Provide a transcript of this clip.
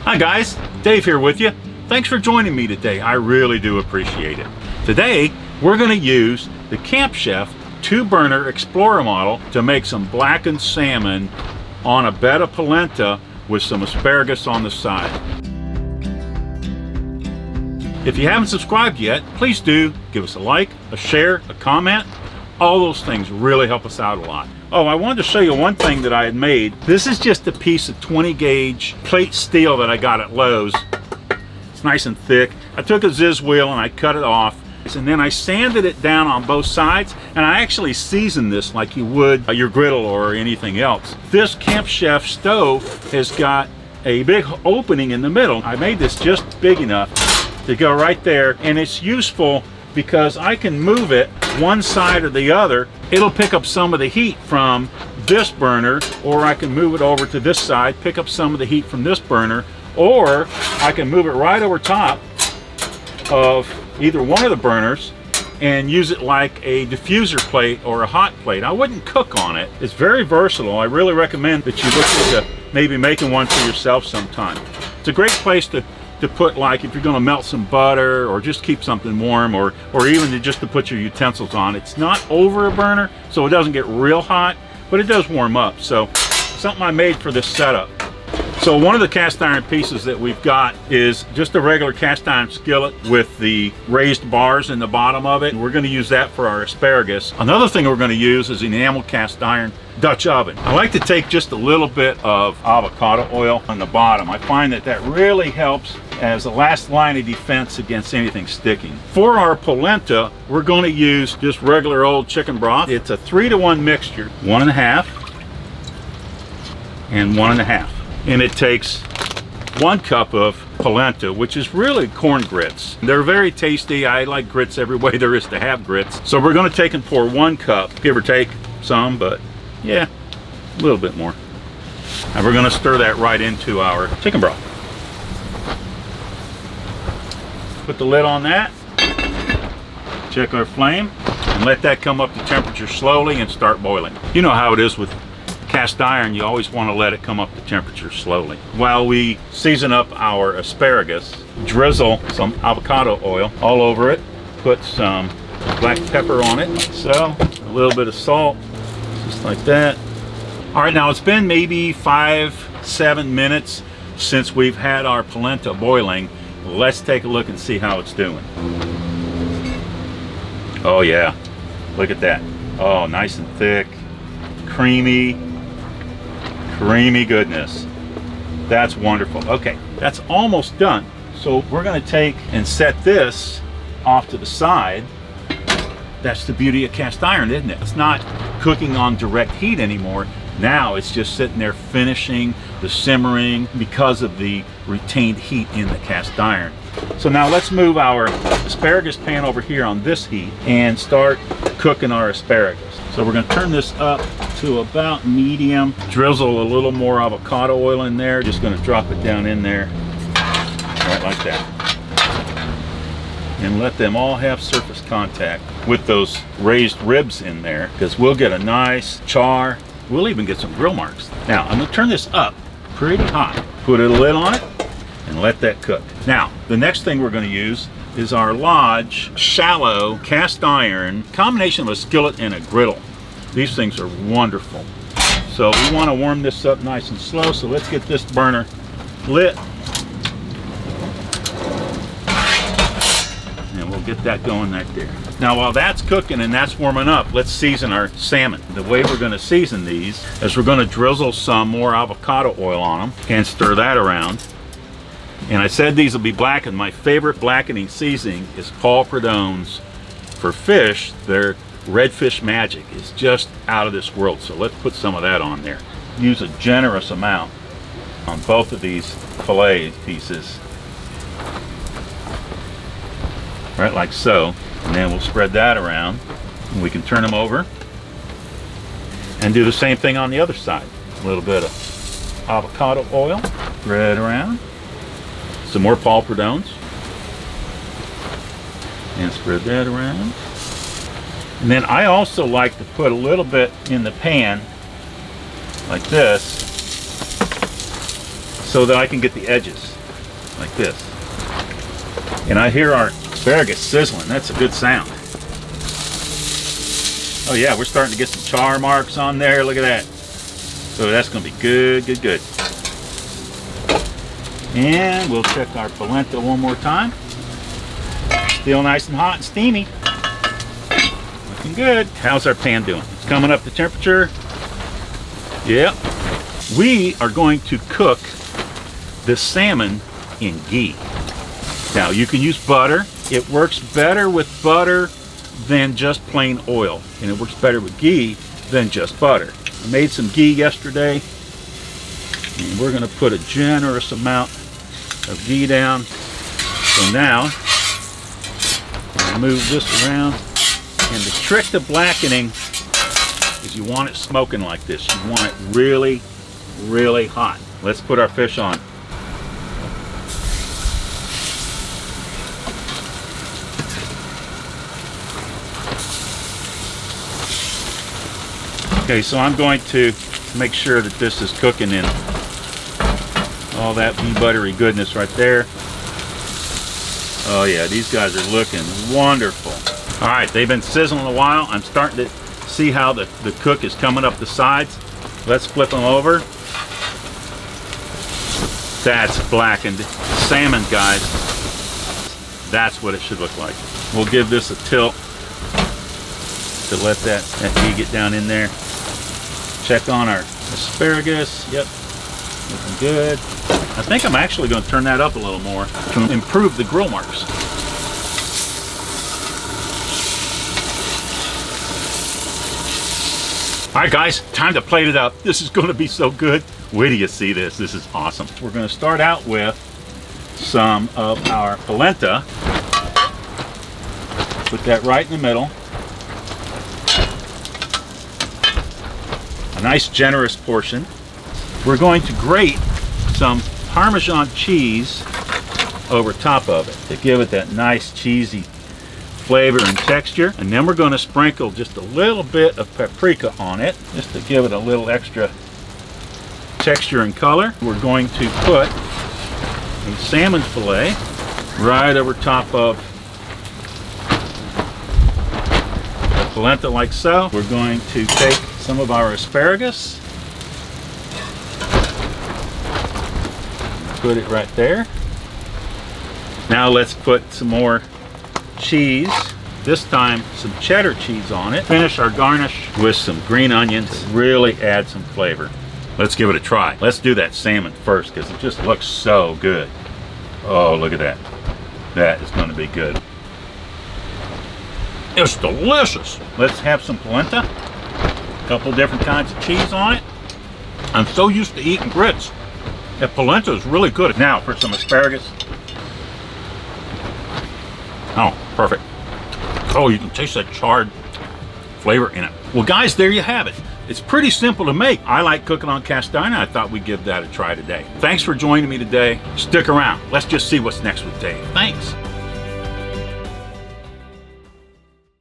Hi guys, Dave here with you. Thanks for joining me today. I really do appreciate it. Today, we're going to use the Camp Chef 2-burner Explorer model to make some blackened salmon on a bed of polenta with some asparagus on the side. If you haven't subscribed yet, please do give us a like, a share, a comment. All those things really help us out a lot. Oh, I wanted to show you one thing that I had made. This is just a piece of 20 gauge plate steel that I got at Lowe's. It's nice and thick. I took a Ziz wheel and I cut it off, and then I sanded it down on both sides, and I actually seasoned this like you would your griddle or anything else. This Camp Chef stove has got a big opening in the middle. I made this just big enough to go right there, and it's useful because I can move it one side or the other. It'll pick up some of the heat from this burner, or I can move it over to this side, pick up some of the heat from this burner, or I can move it right over top of either one of the burners and use it like a diffuser plate or a hot plate. I wouldn't cook on it. It's very versatile. I really recommend that you look into maybe making one for yourself sometime. It's a great place to put, like, if you're going to melt some butter or just keep something warm, or even just to put your utensils on. It's not over a burner, so it doesn't get real hot, but it does warm up. So something I made for this setup. So one of the cast iron pieces that we've got is just a regular cast iron skillet with the raised bars in the bottom of it. We're going to use that for our asparagus. Another thing we're going to use is an enamel cast iron Dutch oven. I like to take just a little bit of avocado oil on the bottom. I find that that really helps as a last line of defense against anything sticking. For our polenta, we're going to use just regular old chicken broth. It's a 3-to-1 mixture, 1.5 and 1.5. And it takes 1 cup of polenta, which is really corn grits. They're very tasty. I like grits every way there is to have grits. So we're going to take and pour 1 cup, give or take some, but yeah, a little bit more. And we're going to stir that right into our chicken broth. Put the lid on that, check our flame, and let that come up to temperature slowly and start boiling. You know how it is with cast iron, you always want to let it come up to temperature slowly. While we season up our asparagus, drizzle some avocado oil all over it, put some black pepper on it, like so, a little bit of salt, just like that. All right, now it's been maybe 5-7 minutes since we've had our polenta boiling. Let's take a look and see how it's doing. Oh yeah, look at that. Oh, nice and thick, creamy goodness. That's wonderful. Okay, that's almost done. So we're going to take and set this off to the side. That's the beauty of cast iron, isn't it? It's not cooking on direct heat anymore. Now it's just sitting there finishing the simmering because of the retained heat in the cast iron. So now let's move our asparagus pan over here on this heat and start cooking our asparagus. So we're going to turn this up to about medium. Drizzle a little more avocado oil in there. Just going to drop it down in there, right like that. And let them all have surface contact with those raised ribs in there, because we'll get a nice char. We'll even get some grill marks. Now, I'm going to turn this up pretty hot. Put a lid on it and let that cook. Now, the next thing we're going to use is our Lodge shallow cast iron combination of a skillet and a griddle. These things are wonderful. So we want to warm this up nice and slow. So let's get this burner lit. And we'll get that going right there. Now while that's cooking and that's warming up, let's season our salmon. The way we're going to season these is we're going to drizzle some more avocado oil on them and stir that around. And I said these will be blackened. My favorite blackening seasoning is Paul Prudhomme's for fish. Their redfish magic is just out of this world. So let's put some of that on there. Use a generous amount on both of these fillet pieces. Right, like so. And then we'll spread that around. And we can turn them over and do the same thing on the other side. A little bit of avocado oil, spread around. Some more Paul Prudhomme's. And spread that around. And then I also like to put a little bit in the pan like this, so that I can get the edges like this. And I hear our asparagus sizzling. That's a good sound. Oh yeah, we're starting to get some char marks on there. Look at that. So that's going to be good, good, good. And we'll check our polenta one more time. Still nice and hot and steamy. Looking good. How's our pan doing? It's coming up to temperature. Yep. We are going to cook this salmon in ghee. Now you can use butter. It works better with butter than just plain oil. And it works better with ghee than just butter. I made some ghee yesterday. And we're going to put a generous amount of ghee down. So now, I'll move this around. And the trick to blackening is you want it smoking like this. You want it really, really hot. Let's put our fish on. Okay, so I'm going to make sure that this is cooking in all that ghee buttery goodness right there. Oh yeah, these guys are looking wonderful. All right, they've been sizzling a while. I'm starting to see how the cook is coming up the sides. Let's flip them over. That's blackened salmon, guys. That's what it should look like. We'll give this a tilt to let that ghee get down in there. Check on our asparagus. Yep, looking good. I think I'm actually going to turn that up a little more to improve the grill marks. All right, guys, time to plate it up. This is going to be so good. Wait till you see this. This is awesome. We're going to start out with some of our polenta. Put that right in the middle. A nice generous portion. We're going to grate some Parmesan cheese over top of it to give it that nice cheesy flavor and texture. And then we're going to sprinkle just a little bit of paprika on it just to give it a little extra texture and color. We're going to put a salmon fillet right over top of the polenta like so. We're going to take some of our asparagus, put it right there. Now let's put some more cheese, this time some cheddar cheese on it. Finish our garnish with some green onions, really add some flavor. Let's give it a try. Let's do that salmon first because it just looks so good. Oh, look at that. That is going to be good. It's delicious. Let's have some polenta. A couple different kinds of cheese on it. I'm so used to eating grits. That polenta is really good. Now for some asparagus. Oh, perfect. Oh, you can taste that charred flavor in it. Well, guys, there you have it. It's pretty simple to make. I like cooking on cast iron. I thought we'd give that a try today. Thanks for joining me today. Stick around. Let's just see what's next with Dave. Thanks.